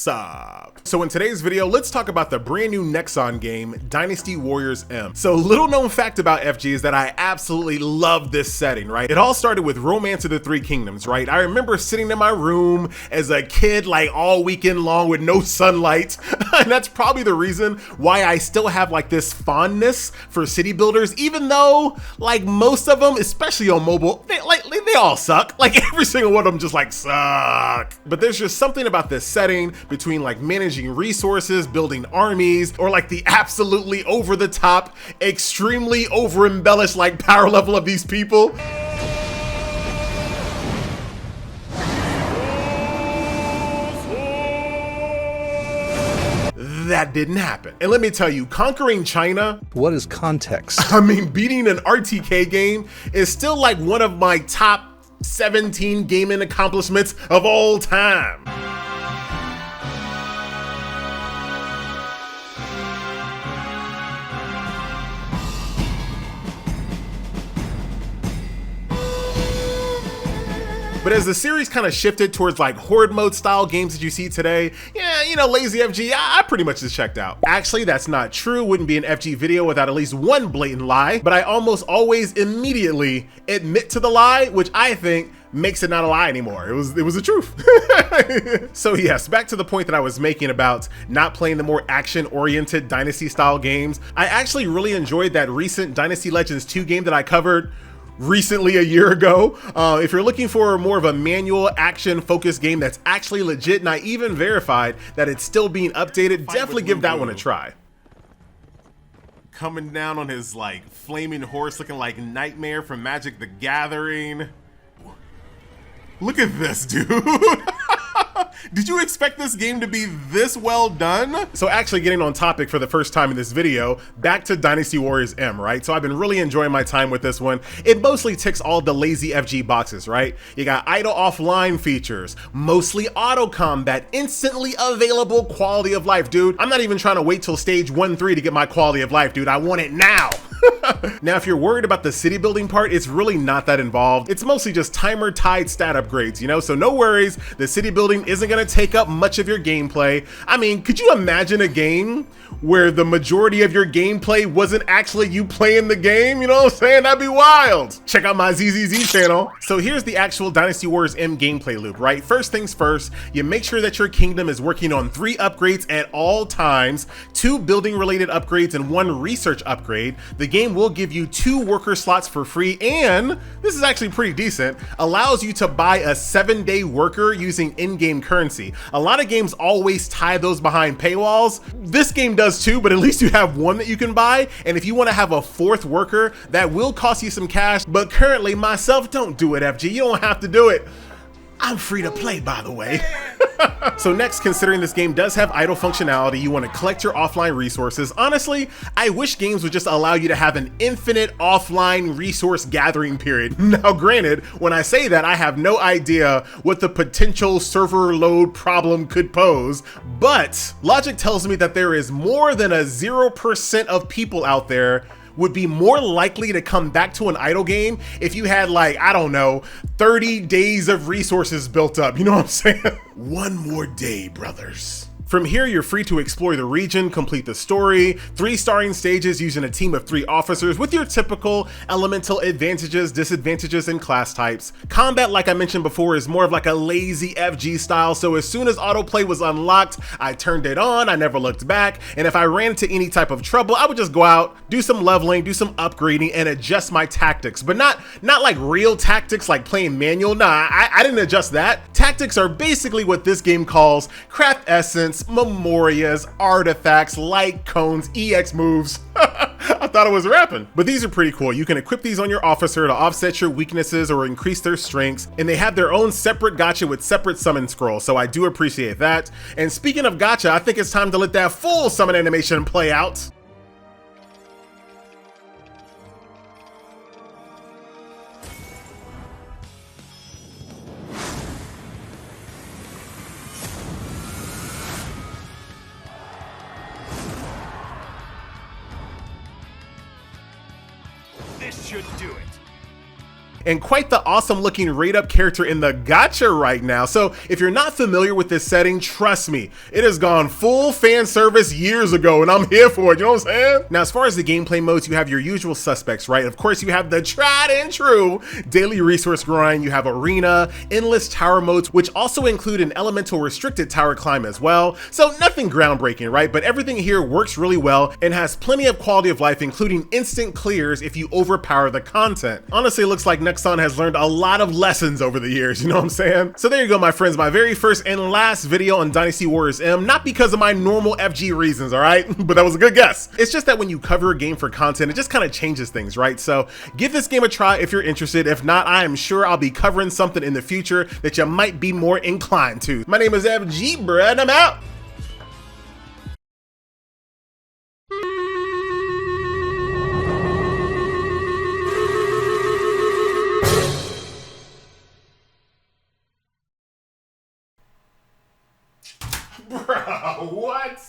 What's up? So in today's video, let's talk about the brand new Nexon game, Dynasty Warriors M. So little known fact about FG is that I absolutely love this setting, right? It all started with Romance of the Three Kingdoms, right? I remember sitting in my room as a kid, like all weekend long with no sunlight. And that's probably the reason why I still have like this fondness for city builders, even though like most of them, especially on mobile, they all suck. Like every single one of them just like suck. But there's just something about this setting between like managing resources, building armies, or like the absolutely over the top, extremely over embellished like power level of these people. That didn't happen. And let me tell you, conquering China. What is context? I mean, beating an RTK game is still like one of my top 17 gaming accomplishments of all time. But as the series kind of shifted towards like horde mode style games that you see today, yeah, you know, lazy FG, I pretty much just checked out. Actually, that's not true. Wouldn't be an FG video without at least one blatant lie, but I almost always immediately admit to the lie, which I think makes it not a lie anymore. It was the truth. So yes, back to the point that I was making about not playing the more action-oriented Dynasty style games. I actually really enjoyed that recent Dynasty Legends 2 game that I covered recently a year ago. If you're looking for more of a manual action focused game that's actually legit, and I even verified that it's still being updated, definitely give that one a try. Coming down on his like flaming horse looking like Nightmare from Magic the Gathering. Look at this, dude. Did you expect this game to be this well done? So actually getting on topic for the first time in this video, back to Dynasty Warriors M, right? So I've been really enjoying my time with this one. It mostly ticks all the lazy FG boxes, right? You got idle offline features, mostly auto combat, instantly available quality of life, dude. I'm not even trying to wait till stage 1-3 to get my quality of life, dude. I want it now. Now, if you're worried about the city building part, it's really not that involved. It's mostly just timer tied stat upgrades, you know? So no worries, the city building isn't gonna take up much of your gameplay. I mean, could you imagine a game where the majority of your gameplay wasn't actually you playing the game? You know what I'm saying? That'd be wild. Check out my ZZZ channel. So here's the actual Dynasty Warriors M gameplay loop, right? First things first, you make sure that your kingdom is working on 3 upgrades at all times, 2 building related upgrades and 1 research upgrade. The game will give you 2 worker slots for free, and this is actually pretty decent, allows you to buy a 7-day worker using in-game currency. A lot of games always tie those behind paywalls. This game does too, but at least you have 1 that you can buy. And if you want to have a 4th worker, that will cost you some cash. But currently, myself, don't do it, FG. You don't have to do it. I'm free to play, by the way. So next, considering this game does have idle functionality, you want to collect your offline resources. Honestly, I wish games would just allow you to have an infinite offline resource gathering period. Now granted, when I say that, I have no idea what the potential server load problem could pose, but logic tells me that there is more than a 0% of people out there would be more likely to come back to an idle game if you had like, I don't know, 30 days of resources built up. You know what I'm saying? One more day, brothers. From here, you're free to explore the region, complete the story, 3 starring stages using a team of 3 officers with your typical elemental advantages, disadvantages, and class types. Combat, like I mentioned before, is more of like a lazy FG style, so as soon as autoplay was unlocked, I turned it on, I never looked back, and if I ran into any type of trouble, I would just go out, do some leveling, do some upgrading, and adjust my tactics. But not like real tactics like playing manual. Nah, I didn't adjust that. Tactics are basically what this game calls craft essence, memorias, artifacts, light cones, EX moves. I thought it was rapping. But these are pretty cool. You can equip these on your officer to offset your weaknesses or increase their strengths, and they have their own separate gacha with separate summon scrolls, so I do appreciate that. And speaking of gacha, I think it's time to let that full summon animation play out. This should do it. and quite the awesome looking rate up character in the Gacha right now. So if you're not familiar with this setting, trust me, it has gone full fan service years ago and I'm here for it, you know what I'm saying? Now, as far as the gameplay modes, you have your usual suspects, right? Of course, you have the tried and true daily resource grind, you have arena, endless tower modes, which also include an elemental restricted tower climb as well. So nothing groundbreaking, right? But everything here works really well and has plenty of quality of life, including instant clears if you overpower the content. Honestly, it looks like Nexon has learned a lot of lessons over the years, you know what I'm saying? So there you go, my friends, my very first and last video on Dynasty Warriors M, not because of my normal FG reasons, all right? But that was a good guess. It's just that when you cover a game for content, it just kind of changes things, right? So give this game a try if you're interested. If not, I am sure I'll be covering something in the future that you might be more inclined to. My name is FG, bruh, and I'm out. Bro, what?